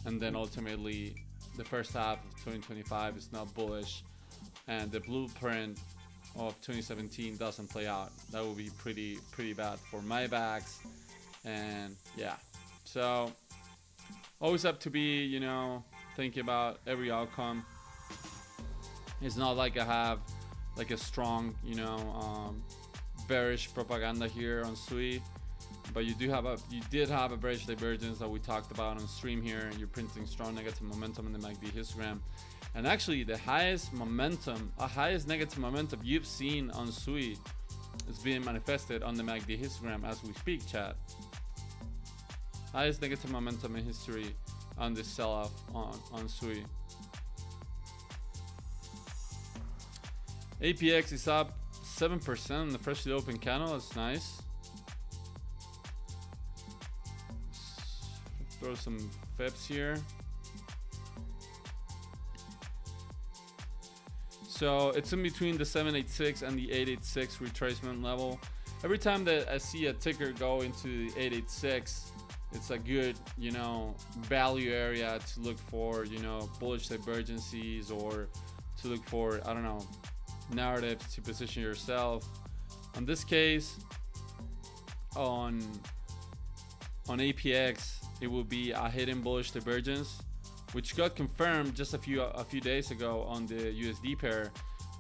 Speaker 1: then ultimately the first half of 2025 is not bullish, and the blueprint of 2017 doesn't play out. That would be pretty bad for my backs. And yeah, so always have to be, you know, thinking about every outcome. It's not like I have like a strong, you know, bearish propaganda here on Sui, but you did have a bearish divergence that we talked about on stream here. You're printing strong negative momentum in the MACD histogram, and actually the highest negative momentum you've seen on Sui is being manifested on the MACD histogram as we speak, chat. Highest negative momentum in history on this sell-off on Sui. APX is up 7% in the freshly open candle. That's nice. Throw some Fibs here. So it's in between the 786 and the 886 retracement level. Every time that I see a ticker go into the 886, it's a good, you know, value area to look for, you know, bullish divergences, or to look for, I don't know, narratives to position yourself. In this case, on APX, it will be a hidden bullish divergence, which got confirmed just a few days ago on the USD pair,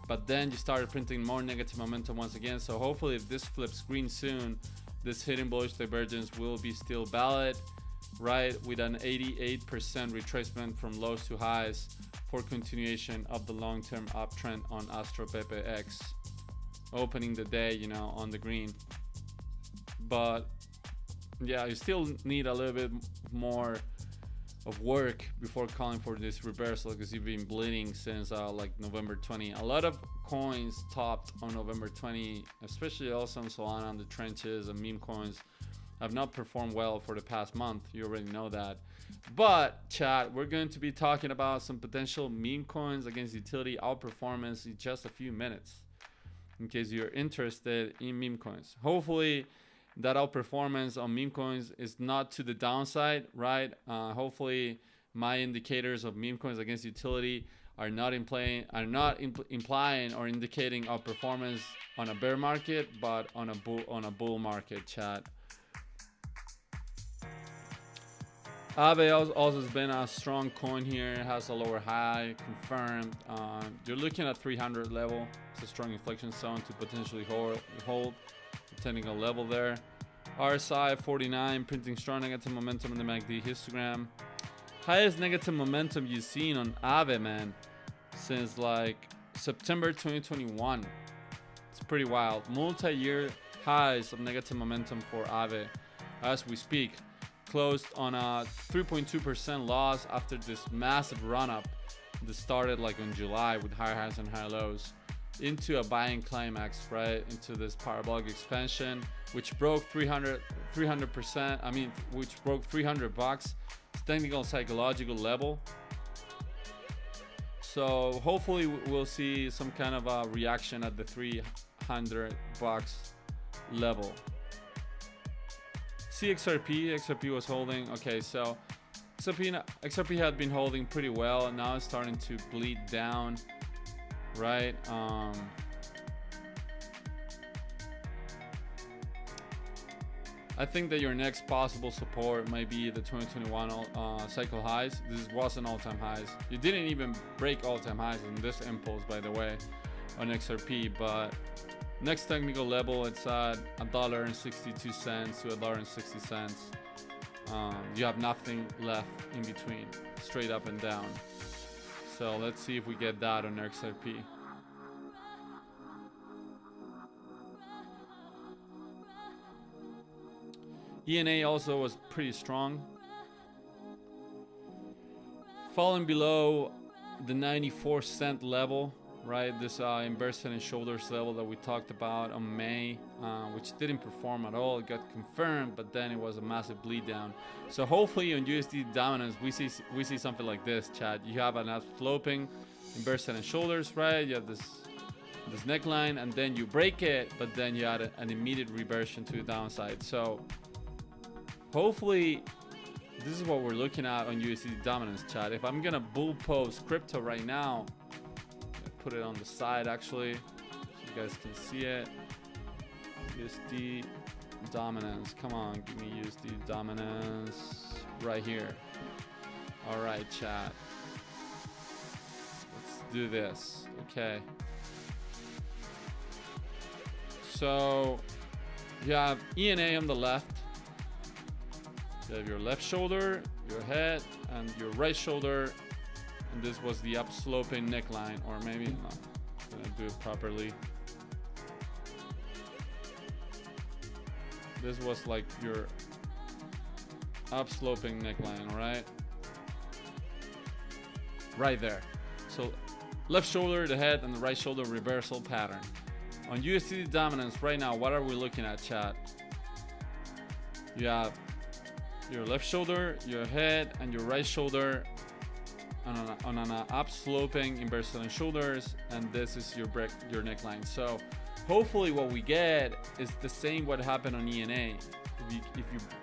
Speaker 1: but then you started printing more negative momentum once again. So hopefully if this flips green soon, this hidden bullish divergence will be still valid, right, with an 88% retracement from lows to highs for continuation of the long-term uptrend on Astro Pepe X, opening the day, you know, on the green. But yeah, you still need a little bit more of work before calling for this reversal, because you've been bleeding since like November 20. A lot of coins topped on November 20, especially also on Solana, on the trenches, and meme coins have not performed well for the past month. You already know that. But chat, we're going to be talking about some potential meme coins against utility outperformance in just a few minutes, in case you're interested in meme coins. Hopefully that outperformance on meme coins is not to the downside, right? Hopefully my indicators of meme coins against utility are not implying or indicating outperformance on a bear market, but on a bull market, chat. Aave also has been a strong coin here. It has a lower high confirmed. You're looking at 300 level. It's a strong inflection zone to potentially hold technical level there. RSI 49, printing strong negative momentum in the MACD histogram. Highest negative momentum you've seen on Aave, man, since like September 2021. It's pretty wild. Multi-year highs of negative momentum for Aave as we speak. Closed on a 3.2% loss after this massive run-up that started like in July with higher highs and higher lows, into a buying climax, right, into this parabolic expansion, which broke 300%. I mean, which broke $300 technical psychological level. So hopefully we'll see some kind of a reaction at the $300 level. See XRP was holding. Okay, so XRP had been holding pretty well, and now it's starting to bleed down. right? I think that your next possible support might be the 2021 cycle highs. This wasn't all-time highs. You didn't even break all-time highs on this impulse, by the way, on XRP. But next technical level, it's at $1.62 to $1.60. You have nothing left in between, straight up and down. So let's see if we get that on XRP. ENA also was pretty strong, falling below the 94-cent level, right? This inverse head and shoulders level that we talked about on May, which didn't perform at all. It got confirmed, but then it was a massive bleed down. So hopefully on USD dominance, we see something like this, Chad. You have an upsloping inverse head and shoulders, right? You have this neckline, and then you break it, but then you had an immediate reversion to the downside. So hopefully this is what we're looking at on USD dominance, Chad. If I'm gonna bull post crypto right now, put it on the side actually, so you guys can see it. USD dominance, come on, give me USD dominance right here. All right, chat, let's do this. Okay, so you have ENA on the left. You have your left shoulder, your head, and your right shoulder, and this was the upsloping neckline, or maybe not. I'm gonna do it properly. This was like your upsloping neckline, all right? Right there. So left shoulder, the head, and the right shoulder reversal pattern. On USD dominance right now, what are we looking at, chat? You have your left shoulder, your head, and your right shoulder on an upsloping inverse head and shoulders, and this is your neckline. So hopefully what we get is the same what happened on ENA.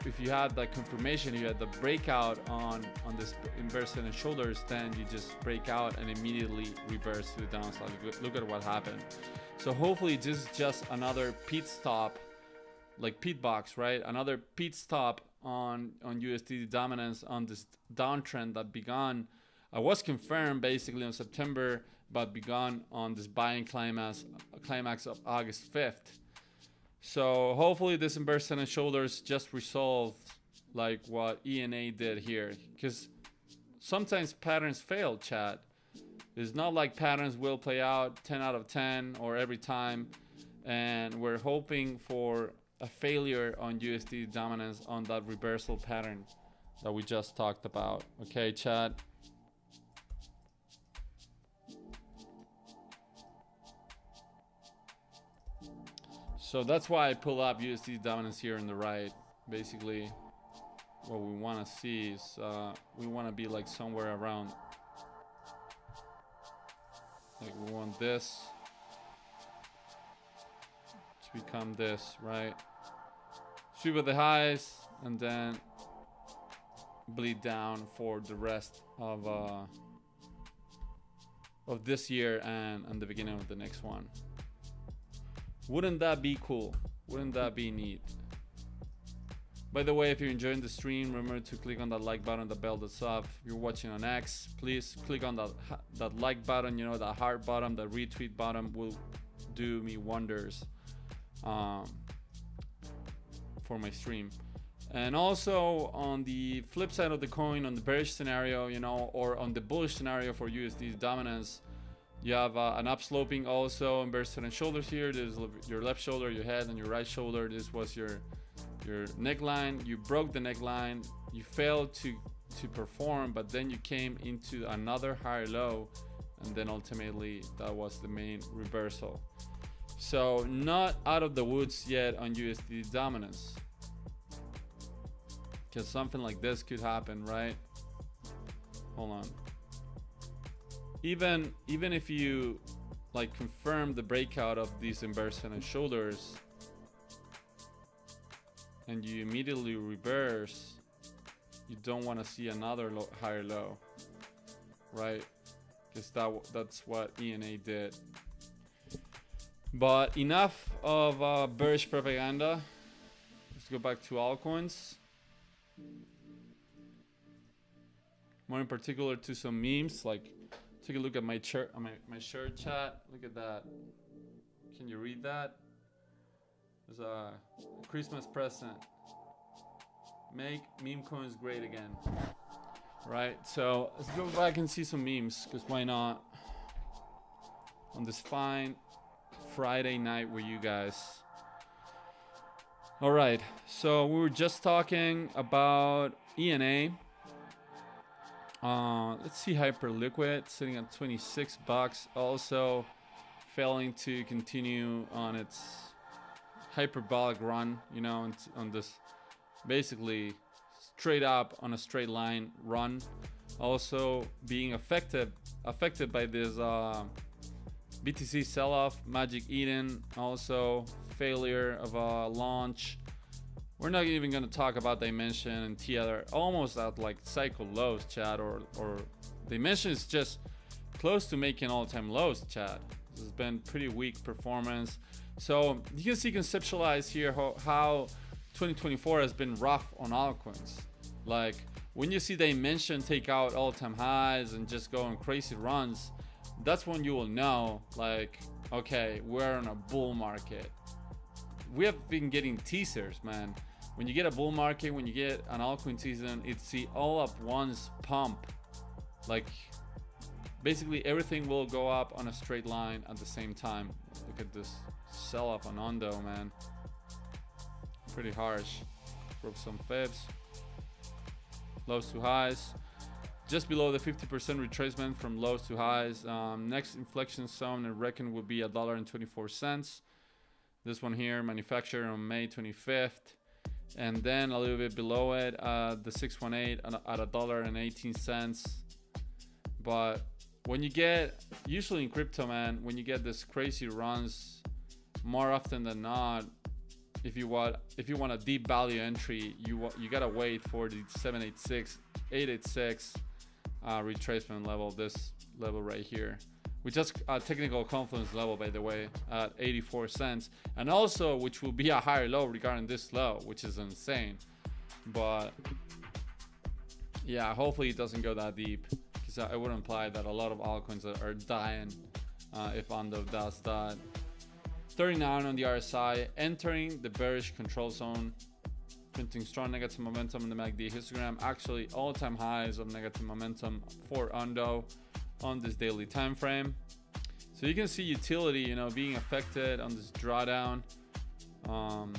Speaker 1: If you had that confirmation, you had the breakout on this inverse head and shoulders, then you just break out and immediately reverse to the downside. Look at what happened. So hopefully this is just another pit stop, like pit box, right? Another pit stop on USD dominance on this downtrend that began, was confirmed basically on September, but began on this buying climax of August 5th. So hopefully this inverse head and shoulders just resolved like what ENA did here, because sometimes patterns fail, chat. It's not like patterns will play out 10 out of 10 or every time, and we're hoping for a failure on USD dominance on that reversal pattern that we just talked about. Okay, chat. So that's why I pull up USD dominance here on the right. Basically, what we want to see is we want to be like somewhere around, like we want this to become this, right? Sweep at the highs and then bleed down for the rest of this year and the beginning of the next one. Wouldn't that be cool? Wouldn't that be neat? By the way, if you're enjoying the stream, remember to click on that like button, the bell that's up. If you're watching on X, please click on that like button, you know, that heart button, that retweet button will do me wonders for my stream. And also on the flip side of the coin, on the bearish scenario, you know, or on the bullish scenario for USD dominance, you have an upsloping also inverse head and shoulders here. This is your left shoulder, your head, and your right shoulder. This was your neckline. You broke the neckline. You failed to perform, but then you came into another higher low, and then ultimately that was the main reversal. So not out of the woods yet on USD dominance, because something like this could happen, right? Hold on. Even if you like confirm the breakout of these inverse head and shoulders and you immediately reverse, you don't want to see another higher low, right? because that's what ENA did. But enough of bearish propaganda. Let's go back to altcoins. More in particular to some memes. Like, take a look at my shirt, my shirt chat. Look at that. Can you read that? There's a Christmas present. Make meme coins great again. Right, so let's go back and see some memes, because why not? On this fine Friday night with you guys. All right, so we were just talking about ENA. Let's see Hyperliquid sitting at 26 bucks, also failing to continue on its hyperbolic run, you know, on this basically straight up on a straight line run. Also being affected by this BTC sell-off, Magic Eden, also failure of a launch. We're not even going to talk about Dimension and Tether, almost at like cycle lows, chat, or Dimension is just close to making all-time lows, chat. This has been pretty weak performance. So you can see, conceptualize here how 2024 has been rough on altcoins. Like when you see Dimension take out all-time highs and just go on crazy runs, that's when you will know, like, okay, we're in a bull market. We have been getting teasers, man. When you get a bull market, when you get an altcoin season, it's the all up once pump. Like basically everything will go up on a straight line at the same time. Look at this sell off on Ondo, man. Pretty harsh. Broke some fibs. Lows to highs. Just below the 50% retracement from lows to highs. Next inflection zone I reckon will be $1.24. This one here, manufactured on May 25th. And then a little bit below it, the 618 at $1.18. But when you get, usually in crypto, man, when you get this crazy runs, more often than not, if you want a deep value entry, you gotta wait for the 786, 886 retracement level, this level right here, which is a technical confluence level, by the way, at 84 cents, and also which will be a higher low regarding this low, which is insane. But yeah, hopefully it doesn't go that deep, because it would imply that a lot of altcoins are dying if Ondo does that. 39 on the RSI, entering the bearish control zone, printing strong negative momentum in the MACD histogram. Actually all-time highs of negative momentum for Ondo on this daily time frame. So you can see utility, you know, being affected on this drawdown. And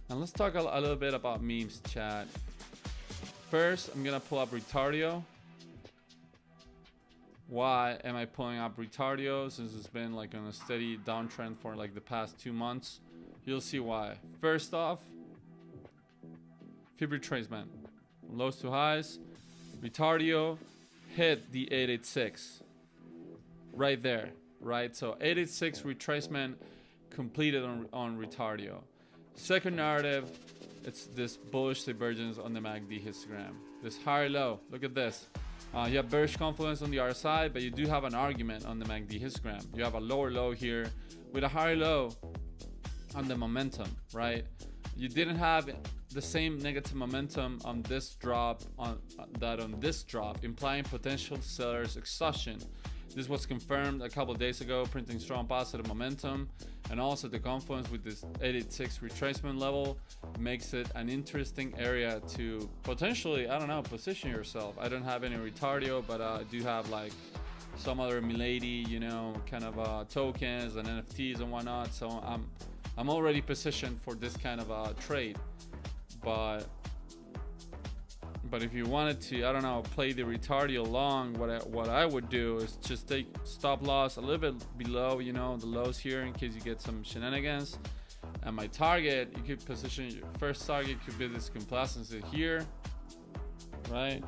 Speaker 1: let's talk a little bit about memes, chat. First, I'm gonna pull up Retardio. Why am I pulling up Retardio? Since it's been like on a steady downtrend for like the past 2 months. You'll see why. First off, fib retracement, lows to highs. Retardio hit the 886 right there, right? So 886 retracement completed on Retardio. Second narrative, it's this bullish divergence on the MACD histogram. This higher low, look at this. You have bearish confluence on the RSI, but you do have an argument on the MACD histogram. You have a lower low here with a higher low on the momentum, right? You didn't have the same negative momentum on this drop on this drop, implying potential sellers exhaustion. This was confirmed a couple of days ago, printing strong positive momentum, and also the confluence with this 886 retracement level makes it an interesting area to potentially, I don't know, position yourself. I don't have any Retardio, but I do have like some other Milady, you know, kind of tokens and NFTs and whatnot. So I'm already positioned for this kind of trade. But if you wanted to, I don't know, play the Retardio long, what I would do is just take stop loss a little bit below, you know, the lows here in case you get some shenanigans. And my target, you could position your first target could be this complacency here, right?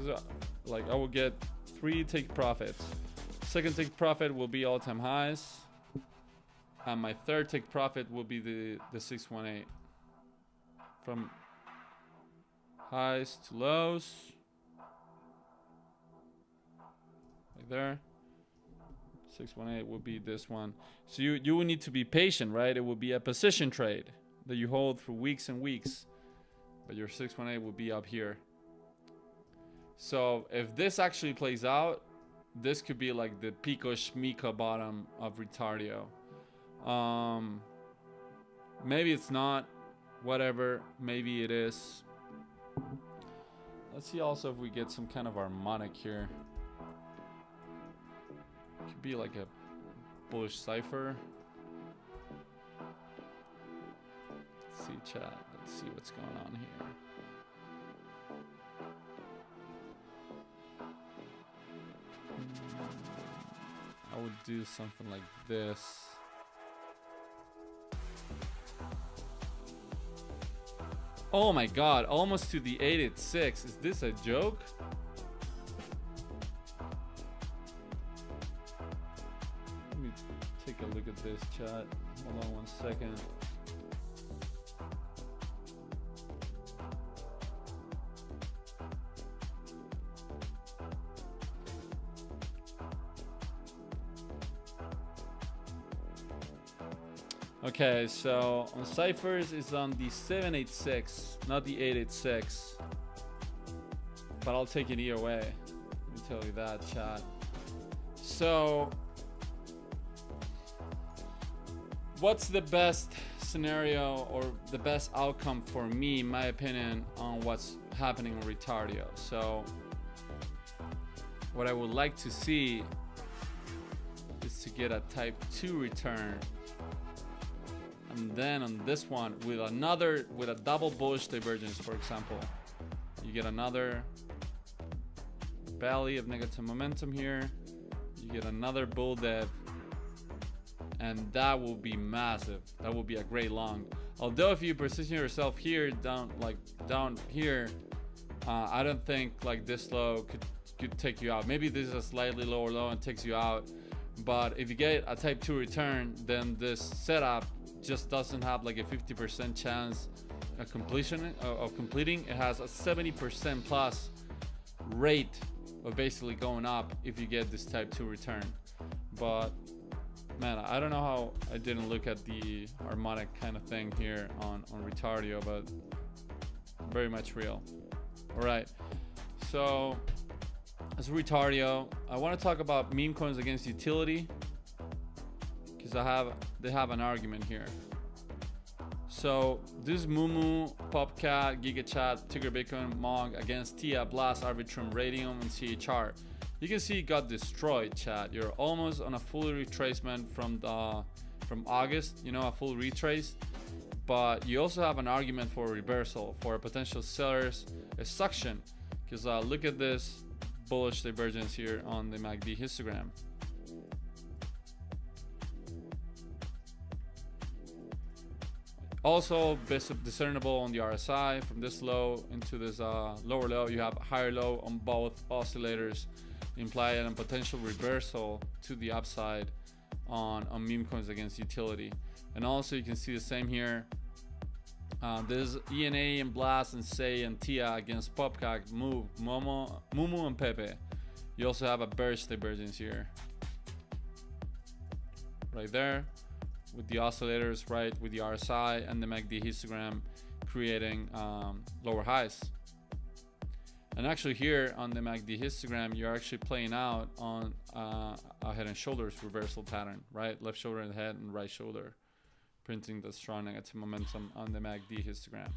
Speaker 1: So like I will get 3 take profits. Second take profit will be all-time highs, and my third take profit will be the 618 from highs to lows. right there. 618 would be this one. So you would need to be patient, right? It would be a position trade that you hold for weeks and weeks, but your 618 would be up here. So if this actually plays out, this could be like the Pico Schmika bottom of Retardio. Maybe it's not, whatever, maybe it is. Let's see also if we get some kind of harmonic here. Could be like a bullish cipher. Let's see, chat. Let's see what's going on here. I would do something like this. Oh my god, almost to the 886. Is this a joke? Let me take a look at this, chat. Hold on 1 second. Okay, so on ciphers is on the 786, not the 886. But I'll take it either way. Let me tell you that, chat. So, what's the best scenario or the best outcome for me, in my opinion, on what's happening in Retardio? So, what I would like to see is to get a type 2 return. And then on this one, with a double bullish divergence, for example, you get another belly of negative momentum here. You get another bull dev, and that will be massive. That will be a great long. Although if you position yourself here, down here, I don't think like this low could take you out. Maybe this is a slightly lower low and takes you out. But if you get a type 2 return, then this setup just doesn't have like a 50% chance of completing. It has a 70% plus rate of basically going up if you get this type 2 return. But man, I don't know how I didn't look at the harmonic kind of thing here on Retardio, but very much real. All right, so as Retardio, I want to talk about meme coins against utility, because they have an argument here. So this Mumu, Popcat, GigaChat, Tigger Bitcoin, Mog against Tia, Blast, Arbitrum, Radium, and CHR. You can see it got destroyed, chat. You're almost on a full retracement from August, you know, a full retrace. But you also have an argument for a reversal, for potential sellers, a suction. Because look at this bullish divergence here on the MACD histogram. Also discernible on the RSI from this low into this lower low. You have higher low on both oscillators, implying a potential reversal to the upside on meme coins against utility. And also you can see the same here. There's ENA and Blast and Say and Tia against Popcat, Mumu and Pepe. You also have a bearish divergence here, right there, with the oscillators, right, with the RSI and the MACD histogram creating lower highs. And actually here on the MACD histogram, you're actually playing out on a head and shoulders reversal pattern, right? Left shoulder and head and right shoulder, printing the strong negative momentum on the MACD histogram.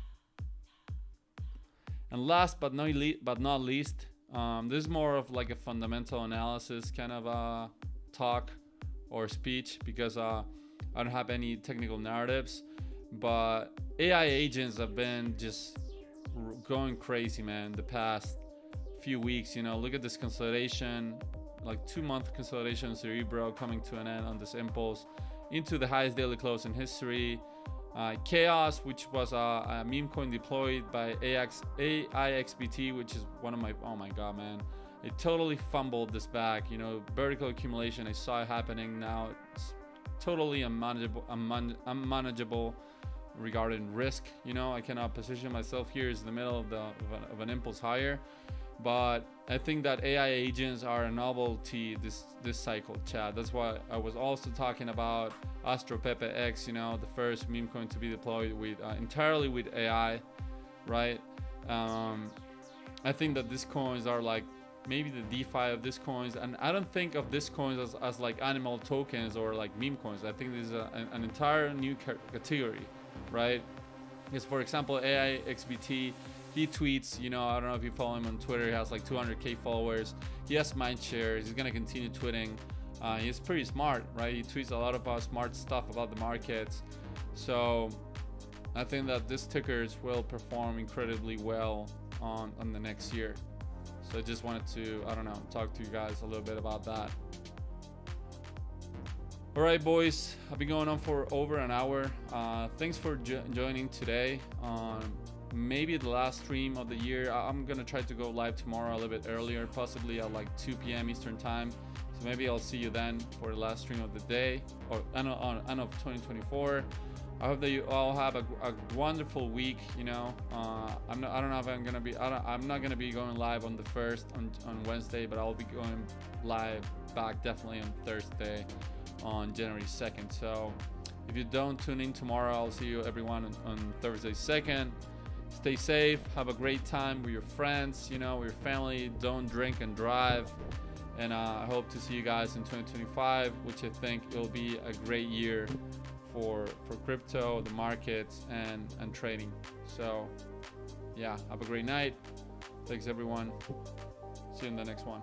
Speaker 1: And last but not least, this is more of like a fundamental analysis kind of talk or speech, because I don't have any technical narratives, but AI agents have been just going crazy, man, the past few weeks. You know, look at this consolidation, like 2-month consolidation, Cerebro coming to an end on this impulse into the highest daily close in history. Chaos, which was a meme coin deployed by AIXBT, which is one of my, oh my god, man, it totally fumbled this back. You know, vertical accumulation, I saw it happening. Now it's totally unmanageable regarding risk. You know, I cannot position myself here as the middle of an impulse higher. But I think that AI agents are a novelty this cycle, Chad. That's why I was also talking about Astro Pepe X, you know, the first meme coin to be deployed with entirely with AI, right? I think that these coins are like maybe the DeFi of these coins, and I don't think of these coins as like animal tokens or like meme coins. I think this is an entire new category, right? Because for example, AI XBT, he tweets, you know, I don't know if you follow him on Twitter, he has like 200k followers, he has mind shares, he's gonna continue tweeting. He's pretty smart, right? He tweets a lot about smart stuff about the markets. So I think that these tickers will perform incredibly well on the next year. So I just wanted to, I don't know, talk to you guys a little bit about that. All right, boys, I've been going on for over an hour. Thanks for joining today on maybe the last stream of the year. I'm gonna try to go live tomorrow a little bit earlier, possibly at like 2 p.m. Eastern time. So maybe I'll see you then for the last stream of the day, or end of 2024. I hope that you all have a wonderful week. You know, I don't know if I'm gonna be. I'm not gonna be going live on the first on Wednesday, but I'll be going live back definitely on Thursday, on January 2nd. So if you don't tune in tomorrow, I'll see you everyone on Thursday 2nd. Stay safe. Have a great time with your friends. You know, with your family. Don't drink and drive. And I hope to see you guys in 2025, which I think will be a great year for crypto, the markets, and trading. So yeah, have a great night. Thanks everyone. See you in the next one.